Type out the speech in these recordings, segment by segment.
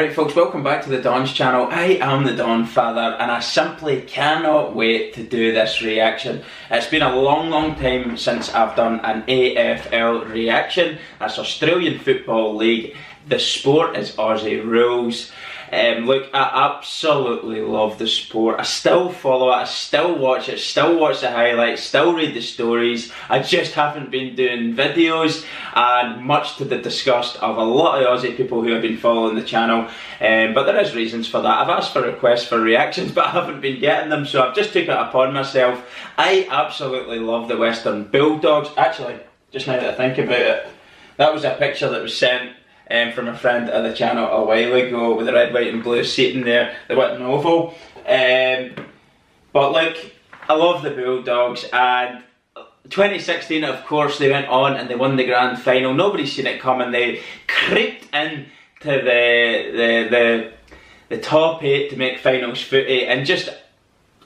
Alright folks, welcome back to the Don's channel. I am the Don Father and I simply cannot wait to do this reaction. It's been a long time since I've done an AFL reaction. That's Australian Football League. The sport is Aussie rules. Look, I absolutely love the sport. I still follow it, I still watch it, still watch the highlights, still read the stories. I just haven't been doing videos, and much to the disgust of a lot of Aussie people who have been following the channel. But there is reasons for that. I've asked for requests for reactions, but I haven't been getting them, so I've just taken it upon myself. I absolutely love the Western Bulldogs. Actually, just now that I think about it, that was a picture that was sent from a friend of the channel a while ago with the red, white and blue seating there, the Witten Oval. But look, I love the Bulldogs, and 2016 of course they went on and they won the grand final. Nobody's seen it coming. They creeped into the top 8 to make finals footy, and just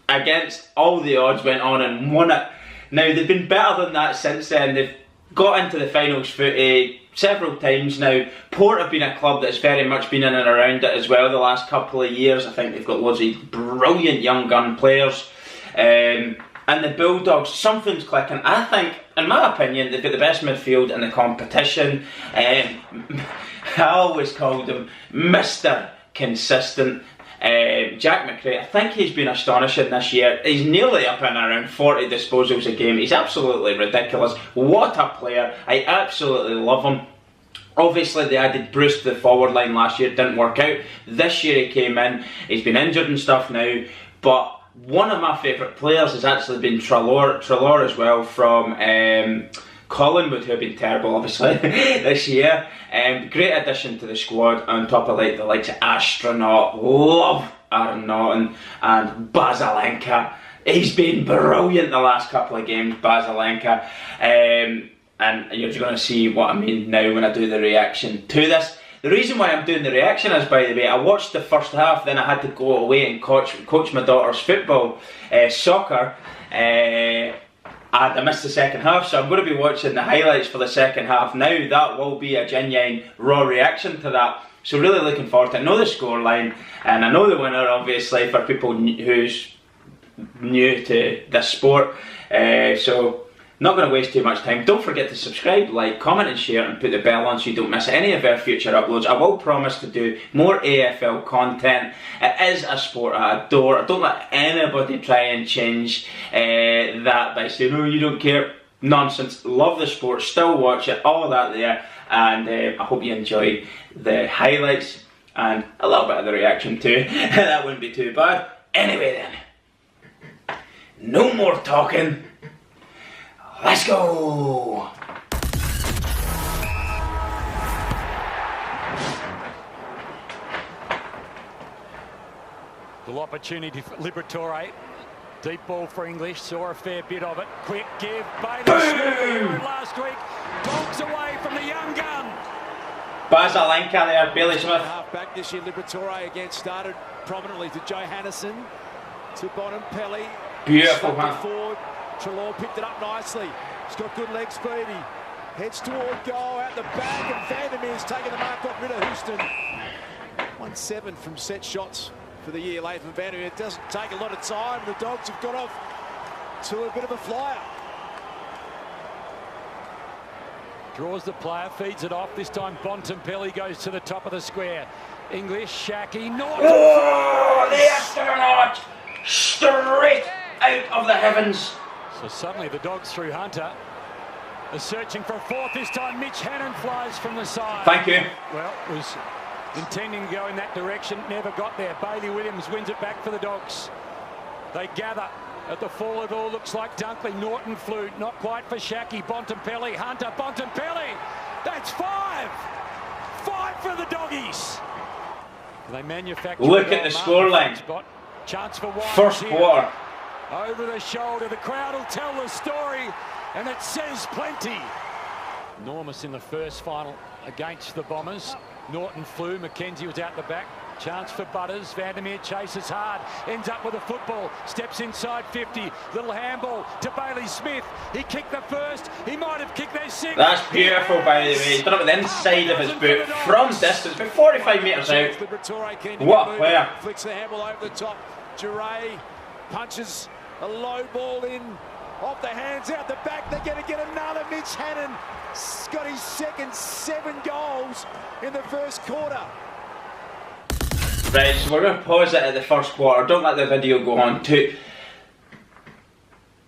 against all the odds went on and won it. Now they've been better than that since then. They've got into the finals footy several times now. Port have been a club that's very much been in and around it as well the last couple of years. I think they've got loads of brilliant young gun players. And the Bulldogs, something's clicking. I think, in my opinion, they've got the best midfield in the competition. I always called him Mr. Consistent. Jack McRae, I think he's been astonishing this year. He's nearly up in around 40 disposals a game. He's absolutely ridiculous. What a player. I absolutely love him. Obviously they added Bruce to the forward line last year. It didn't work out. This year he came in. He's been injured and stuff now, but one of my favourite players has actually been Treloar as well, from Collingwood, who have been terrible obviously this year. Great addition to the squad, on top of the likes of Astronaut. Love Aaron Naughton and Basalenka. He's been brilliant the last couple of games, Basalenka. And you're going to see what I mean now when I do the reaction to this. The reason why I'm doing the reaction is, by the way, I watched the first half, then I had to go away and coach my daughter's football, soccer. And I missed the second half, so I'm going to be watching the highlights for the second half now. That will be a genuine raw reaction to that. So really looking forward to it. I know the scoreline, and I know the winner obviously for people who's new to this sport. So not going to waste too much time. Don't forget to subscribe, like, comment and share, and put the bell on so you don't miss any of our future uploads. I will promise to do more AFL content. It is a sport I adore. I don't let anybody try and change that by saying, oh, you don't care. Nonsense. Love the sport, still watch it, all that there. And I hope you enjoy the highlights and a little bit of the reaction too. That wouldn't be too bad. Anyway then, no more talking. Let's go! Little opportunity for Liberatore. Deep ball for English, saw a fair bit of it. Quick give, Bailey last week. Dogs away from the young gun. Basalenka there, Bailey Smith. Half back this year, Liberatore again started prominently to Johannesson, to Bontempelli. Beautiful, man. Treloar picked it up nicely. He's got good leg speed. He heads toward goal out the back, and Vandermeer's taking the mark, got rid of Houston. 1-7 from set shots for the year late from Vandermeer. It doesn't take a lot of time. The Dogs have got off to a bit of a flyer. Draws the player, feeds it off. This time Bontempelli goes to the top of the square. English, Shacky, Norton. Oh, the astronaut! Straight out of the heavens. So suddenly the Dogs through Hunter. They're searching for a fourth. This time Mitch Hannon flies from the side. Thank you. Well, was intending to go in that direction, never got there. Bailey Williams wins it back for the Dogs. They gather at the fall. It all looks like Dunkley. Norton flew, not quite for Shacky. Bontempelli, Hunter, Bontempelli. That's 5. 5 for the Doggies. They manufacture. Look at the scoreline. Chance for one. First quarter. Over the shoulder, the crowd will tell the story, and it says plenty. Enormous in the first final against the Bombers. Norton flew, McKenzie was out the back. Chance for Butters. Vandermeer chases hard. Ends up with a football. Steps inside 50. Little handball to Bailey Smith. He kicked the first. He might have kicked their sixth. That's beautiful, by the way. He's done it with the inside of his boot from distance, about 45 metres out. What a player. Flicks the handball over the top. Duray punches a low ball in. Off the hands, out the back. They're going to get another. Mitch Hannon got his second 7 goals in the first quarter. Right, so we're going to pause it at the first quarter. Don't let the video go on too.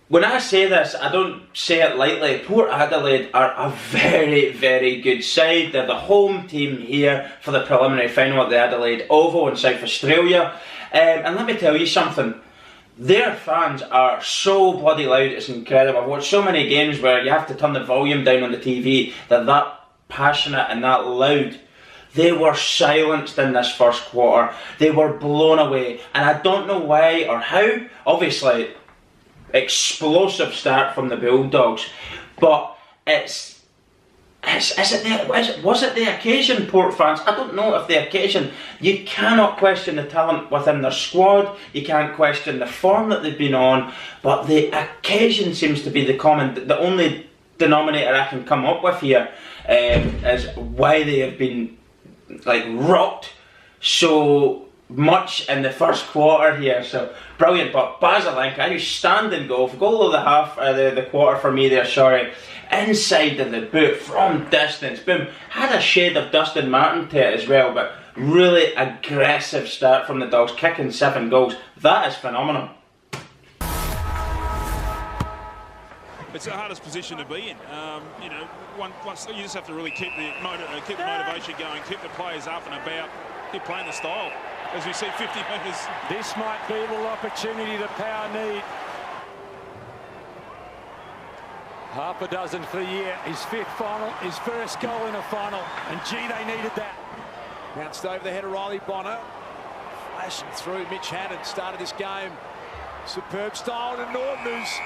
When I say this, I don't say it lightly. Port Adelaide are a very, very good side. They're the home team here for the preliminary final at the Adelaide Oval in South Australia. And let me tell you something. Their fans are so bloody loud, it's incredible. I've watched so many games where you have to turn the volume down on the TV. They're that passionate and that loud. They were silenced in this first quarter. They were blown away. And I don't know why or how. Obviously, explosive start from the Bulldogs. But was it the occasion, Port fans? I don't know if the occasion. You cannot question the talent within their squad. You can't question the form that they've been on. But the occasion seems to be the only denominator I can come up with here is why they have been rocked so much in the first quarter here. So brilliant. But Basalenka, who's standing goal of the half, the quarter for me there, sorry. Inside of the boot from distance, boom, had a shade of Dustin Martin to it as well, but really aggressive start from the Dogs, kicking 7 goals. That is phenomenal. It's the hardest position to be in. You know, once you just have to really keep the motivation going, keep the players up and about, keep playing the style. As we see 50 metres. This might be a little opportunity that Power need. Half a dozen for the year, his 5th final, his first goal in a final, and gee, they needed that. Bounced over the head of Riley Bonner. Flashing through, Mitch Hannon started this game. Superb style to Norton, who's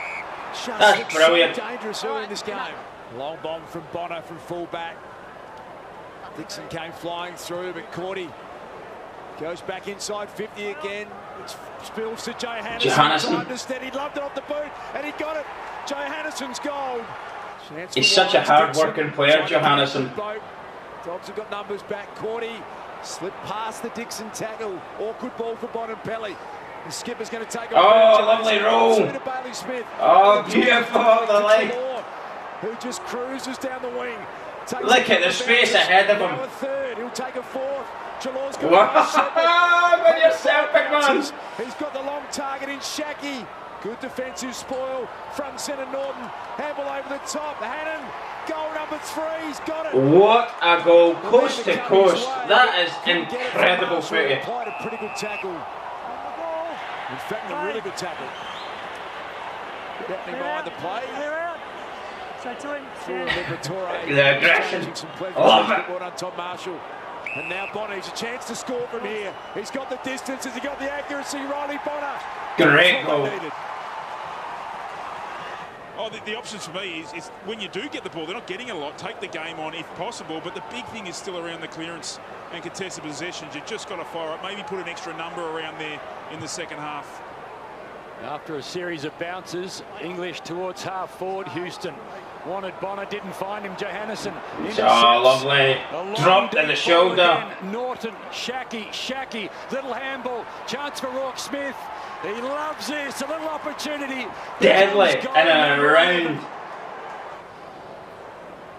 just brilliant. So dangerous early in this game. Long bomb from Bonner from fullback. Dixon came flying through, but Cordy goes back inside 50 again. It spills to Johannesson. He loved it off the boot, and he got it. Johannessen's goal. He's such a hard-working player, Johannesson. Dogs have got numbers back. Cordy slipped past the Dixon tackle. Awkward ball for Bontempelli. The skipper's going to take off. Oh, lovely roll. Bailey Smith. Oh, beautiful the leg. Who just cruises down the wing. Look at the space ahead of him. A third. He'll take a 4th. Jalaw's got Good yourself, big man. He's got the long target in Shaki. Good defensive spoil. Front centre Norton. Handball over the top. Hannon. Goal number 3. He's got it. What a goal. Coast to coast. That is incredible footy. Applied a pretty good tackle. In fact, a really good tackle. Bettany behind the play. The aggression. Love it. On Tom Marshall. And now Bonner, he's a chance to score from here. He's got the distance, has he got the accuracy? Riley Bonner. Great goal. Oh, the options for me is when you do get the ball, they're not getting a lot. Take the game on if possible, but the big thing is still around the clearance and contested possessions. You've just got to fire up. Maybe put an extra number around there in the second half. After a series of bounces, English towards half forward. Houston wanted Bonner, didn't find him. Johannesson. Oh, lovely. Dropped in the shoulder. Again. Norton, Shaki, little handball. Chance for Rourke Smith. He loves this. A little opportunity. Deadly and around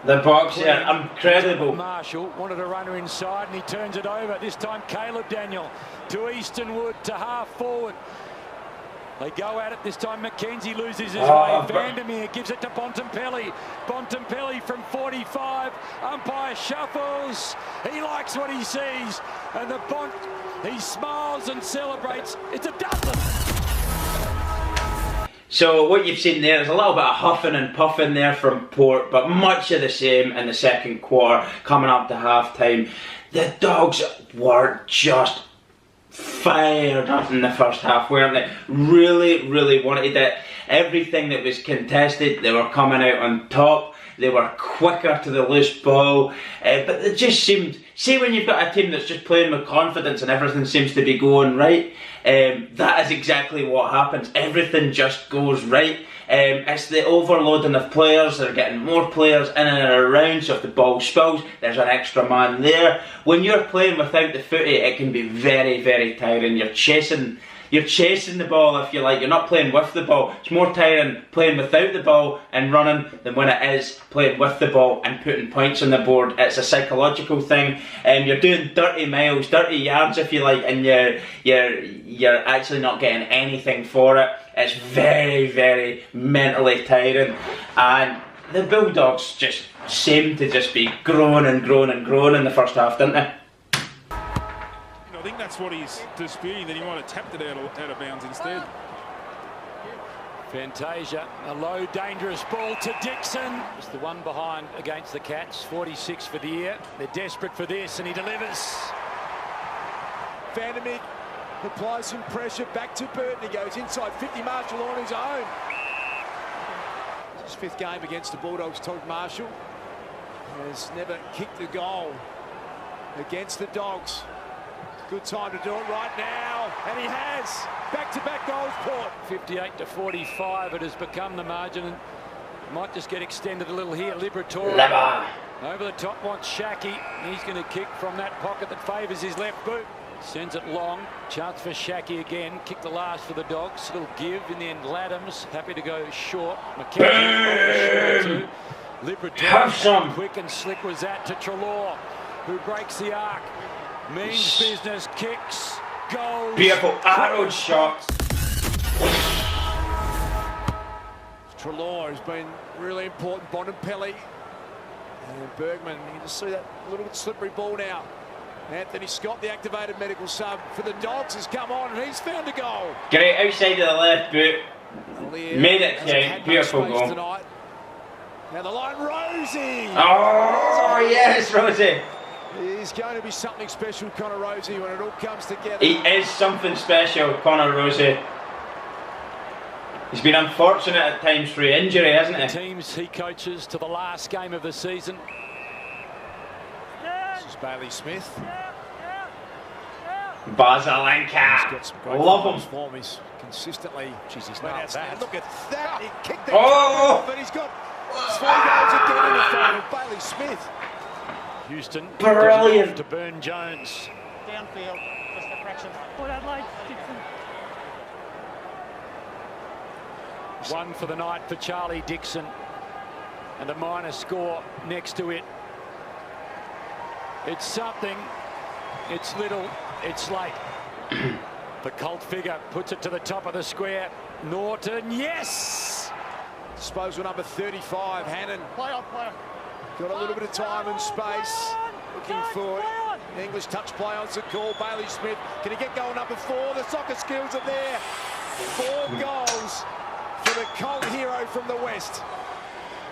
the box here. Incredible. Marshall wanted a runner inside and he turns it over. This time Caleb Daniel to Eastonwood to half forward. They go at it this time. McKenzie loses his way. Vandermeer gives it to Bontempelli. Bontempelli from 45. Umpire shuffles. He likes what he sees. And he smiles and celebrates. It's a dozen. So what you've seen there is a little bit of huffing and puffing there from Port, but much of the same in the second quarter coming up to half time. The Dogs were just fired up in the first half, weren't they? Really wanted it. Everything that was contested, they were coming out on top. They were quicker to the loose ball, but they just seemed see when you've got a team that's just playing with confidence and everything seems to be going right, that is exactly what happens. Everything just goes right. It's the overloading of players. They're getting more players in and around, so if the ball spills, there's an extra man there. When you're playing without the footy, it can be very, very tiring. You're chasing the ball, if you like. You're not playing with the ball. It's more tiring playing without the ball and running than when it is playing with the ball and putting points on the board. It's a psychological thing. You're doing dirty miles, dirty yards, if you like, and you're actually not getting anything for it. It's very, very mentally tiring. And the Bulldogs just seem to just be growing and growing and growing in the first half, didn't they? I think that's what he's disputing, that he might have tapped it out of bounds instead. Fantasia, a low dangerous ball to Dixon. It's the one behind against the Cats, 46 for the year. They're desperate for this and he delivers. Van der Beek applies some pressure back to Burton. He goes inside 50, Marshall on his own. His 5th game against the Bulldogs. Todd Marshall has never kicked the goal against the Dogs. Good time to do it right now, and he has. Back-to-back goals, Port. 58 to 45, it has become the margin, and might just get extended a little here. Liberatore over the top wants Shaki. He's going to kick from that pocket that favours his left boot. Sends it long. Chance for Shaki again. Kick the last for the Dogs. Little give in the end. Laddams happy to go short. McKenzie too. Liberatore quick and slick was that to Treloar, who breaks the arc. Means business, kicks, goes. Beautiful arrow shots. Treloar has been really important. Bontempelli and Bergman. You can just see that little bit slippery ball now. Anthony Scott, the activated medical sub for the Dogs, has come on and he's found a goal. Great outside of the left boot. Made it count. Beautiful goal. Tonight. Now the line, Rosie. Oh yes, Rosie. He's going to be something special, Connor Rosie, when it all comes together. He is something special, Connor Rosie. He's been unfortunate at times through injury, hasn't he? The teams he coaches to the last game of the season. This is Bailey Smith. Basalenka. Love him. Form is consistently. Jeez, he's not bad. Look at that. He kicked the but he's got 3 goals again in the final. Bailey Smith. Houston brilliant to Burn Jones. Downfield, just a fraction. Port Adelaide, Dixon. 1 for the night for Charlie Dixon, and a minor score next to it. It's something, it's little, it's late. The cult figure puts it to the top of the square. Norton, yes! Disposal number 35, Hannon. Play on, play on. Got a little bit of time and space. Looking for English touch play on call. Bailey Smith. Can he get goal number 4? The soccer skills are there. 4 goals for the cult hero from the West.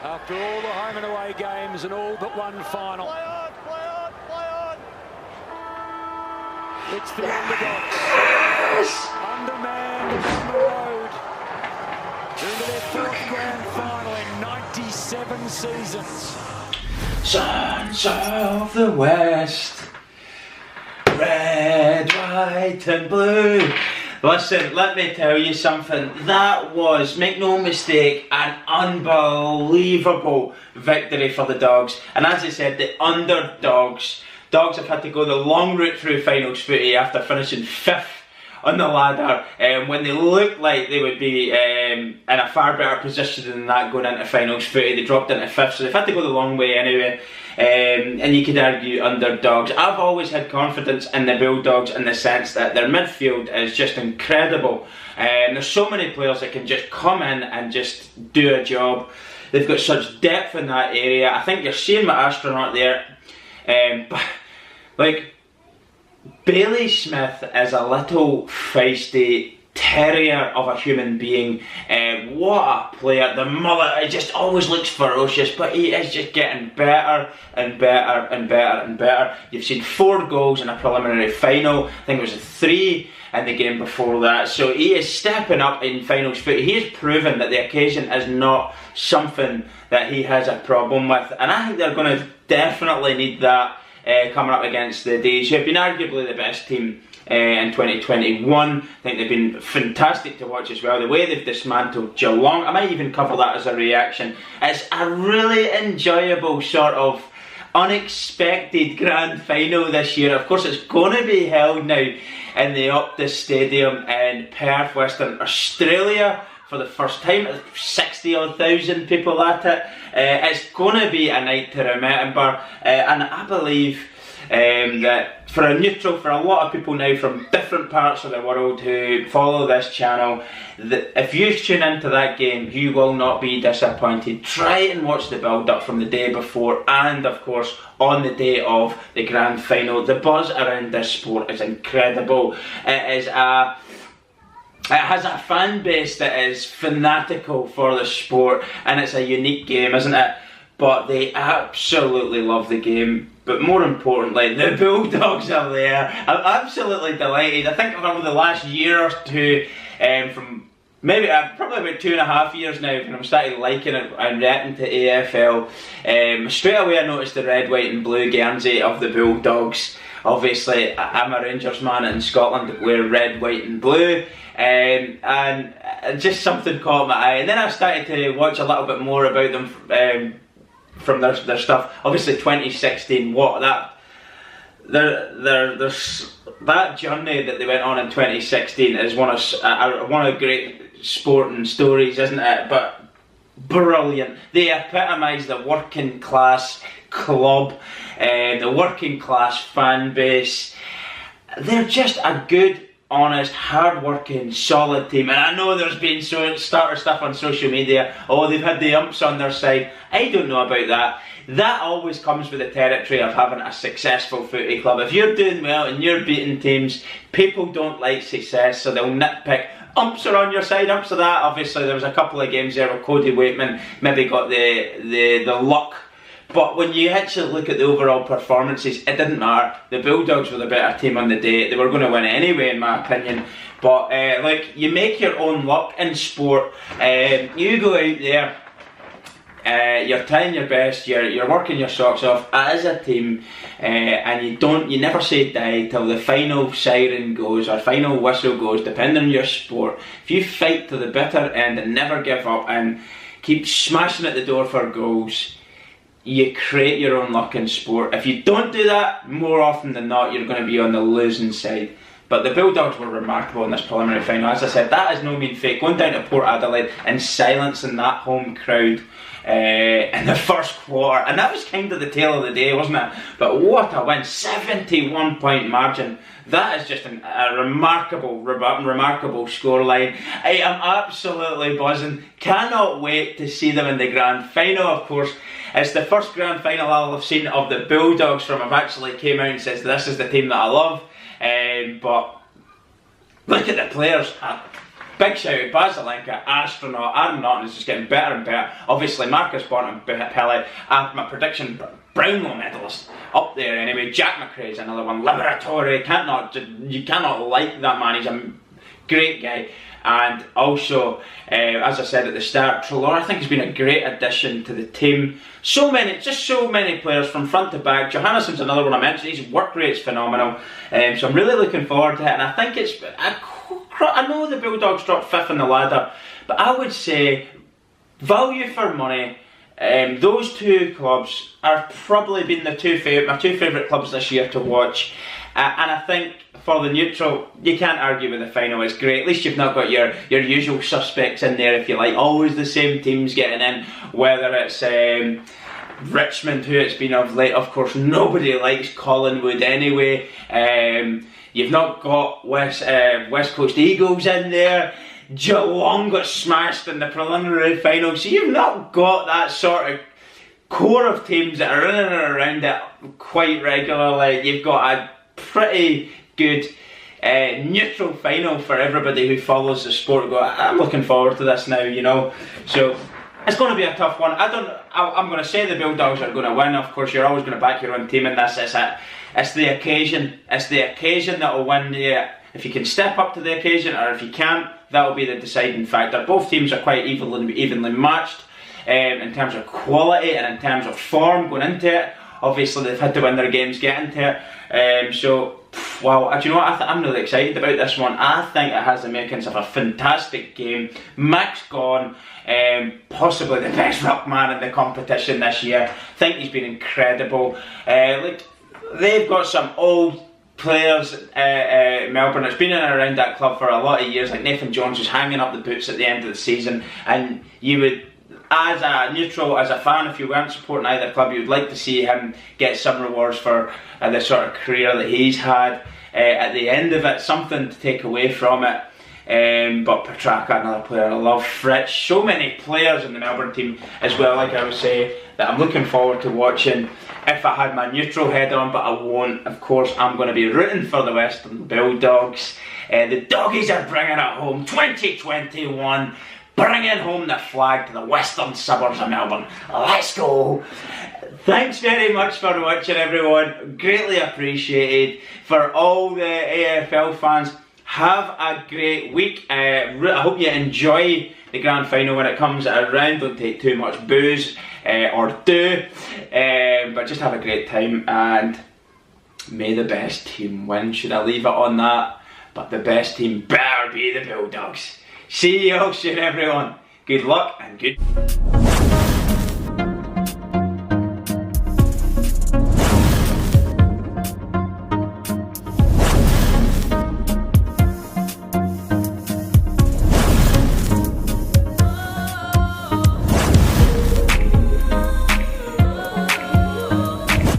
After all the home and away games and all but one final. Play on, play on, play on. It's the Underdogs. Undermanned on the road. Into their 4th grand final in 97 seasons. Sons of the West, red, white and blue. Listen, let me tell you something. That was, make no mistake, an unbelievable victory for the Dogs. And as I said, the Underdogs. Dogs have had to go the long route through finals footy after finishing 5th on the ladder, when they looked like they would be in a far better position than that going into finals footy. They dropped into 5th, so they've had to go the long way anyway. And you could argue Underdogs. I've always had confidence in the Bulldogs in the sense that their midfield is just incredible. There's so many players that can just come in and just do a job. They've got such depth in that area. I think you're seeing my astronaut there, but like, Bailey Smith is a little feisty terrier of a human being. What a player. The mullet, it just always looks ferocious, but he is just getting better and better and better and better. You've seen 4 goals in a preliminary final. I think it was 3 in the game before that. So he is stepping up in finals footy. He has proven that the occasion is not something that he has a problem with. And I think they're going to definitely need that coming up against the D's, who have been arguably the best team in 2021. I think they've been fantastic to watch as well. The way they've dismantled Geelong, I might even cover that as a reaction. It's a really enjoyable sort of unexpected grand final this year. Of course, it's going to be held now in the Optus Stadium in Perth, Western Australia, for the first time. 60,000 people at it. It's going to be a night to remember, and I believe that for a neutral, for a lot of people now from different parts of the world who follow this channel, that if you tune into that game, you will not be disappointed. Try and watch the build-up from the day before and, of course, on the day of the grand final. The buzz around this sport is incredible. It has a fan base that is fanatical for the sport, and it's a unique game, isn't it? But they absolutely love the game. But more importantly, the Bulldogs are there. I'm absolutely delighted. I think over the last year or two, from maybe probably about 2.5 years now, when I'm starting liking it and reacting to AFL, straight away I noticed the red, white and blue Guernsey of the Bulldogs. Obviously, I'm a Rangers man in Scotland, wear red, white and blue, and just something caught my eye. And then I started to watch a little bit more about them from their stuff. Obviously 2016, that journey that they went on in 2016 is one of great sporting stories, isn't it? But brilliant. They epitomise the working class club, the working class fan base. They're just a good, honest, hard-working, solid team. And I know there's been starter stuff on social media. Oh, they've had the umps on their side. I don't know about that. That always comes with the territory of having a successful footy club. If you're doing well and you're beating teams, people don't like success, so they'll nitpick. Umps are on your side, umps are that. Obviously, there was a couple of games there where Cody Waitman maybe got the luck. But when you actually look at the overall performances, it didn't matter. The Bulldogs were the better team on the day. They were going to win anyway, in my opinion. But like, you make your own luck in sport. You go out there, you're trying your best, you're working your socks off as a team, and you never say die till the final siren goes or final whistle goes, depending on your sport. If you fight to the bitter end and never give up and keep smashing at the door for goals, you create your own luck in sport. If you don't do that, more often than not, you're going to be on the losing side. But the Bulldogs were remarkable in this preliminary final. As I said, that is no mean feat. Going down to Port Adelaide and silencing that home crowd in the first quarter. And that was kind of the tale of the day, wasn't it? But what a win. 71-point margin. That is just a remarkable scoreline. I am absolutely buzzing. Cannot wait to see them in the grand final, of course. It's the first grand final I'll have seen of the Bulldogs from I've actually came out and says this is the team that I love. But look at the players. Big shout out, Basilenka, astronaut, Aaron Naughton is just getting better and better. Obviously Marcus Bourne and Pele, my prediction, Brownlow medalist, up there anyway. Jack McRae's another one, Laboratory, you cannot like that man, he's a great guy. And also, as I said at the start, Treloar I think has been a great addition to the team. So many players from front to back. Johannesson's another one I mentioned, his work rate's phenomenal. So I'm really looking forward to it, and I think I know the Bulldogs dropped 5th on the ladder, but I would say, value for money, those two clubs are probably been my two favourite clubs this year to watch. And I think for the neutral, you can't argue with the final, it's great. At least you've not got your usual suspects in there, if you like. Always the same teams getting in, whether it's Richmond, who it's been of late. Of course, nobody likes Collingwood anyway. You've not got West Coast Eagles in there. Geelong got smashed in the preliminary final, so you've not got that sort of core of teams that are in and around it quite regularly. You've got a pretty good neutral final for everybody who follows the sport. I'm looking forward to this now, you know. So it's going to be a tough one. I'm going to say the Bulldogs are going to win. Of course, you're always going to back your own team in this. It's the occasion. It's the occasion that will win you. If you can step up to the occasion, or if you can't, that will be the deciding factor. Both teams are quite evenly matched in terms of quality and in terms of form going into it. obviously they've had to win their games getting to it. Well, do you know what? I'm really excited about this one. I think it has the makings of a fantastic game. Mick's gone, possibly the best ruckman in the competition this year. I think he's been incredible. Like, they've got some old players Melbourne. It's been in and around that club for a lot of years. Like Nathan Jones was hanging up the boots at the end of the season, and you would, as a neutral, as a fan, if you weren't supporting either club, you would like to see him get some rewards for the sort of career that he's had at the end of it, something to take away from it. But Petrarca, another player I love. Fritz, so many players in the Melbourne team as well, like I would say, that I'm looking forward to watching if I had my neutral head on, but I won't. Of course, I'm going to be rooting for the Western Bulldogs. The Doggies are bringing it home, 2021. Bringing home the flag to the western suburbs of Melbourne. Let's go! Thanks very much for watching, everyone. Greatly appreciated. For all the AFL fans, have a great week. I hope you enjoy the grand final when it comes around. Don't take too much booze, or do. But just have a great time, and may the best team win. Should I leave it on that? But the best team better be the Bulldogs. See you all soon, everyone. Good luck and good...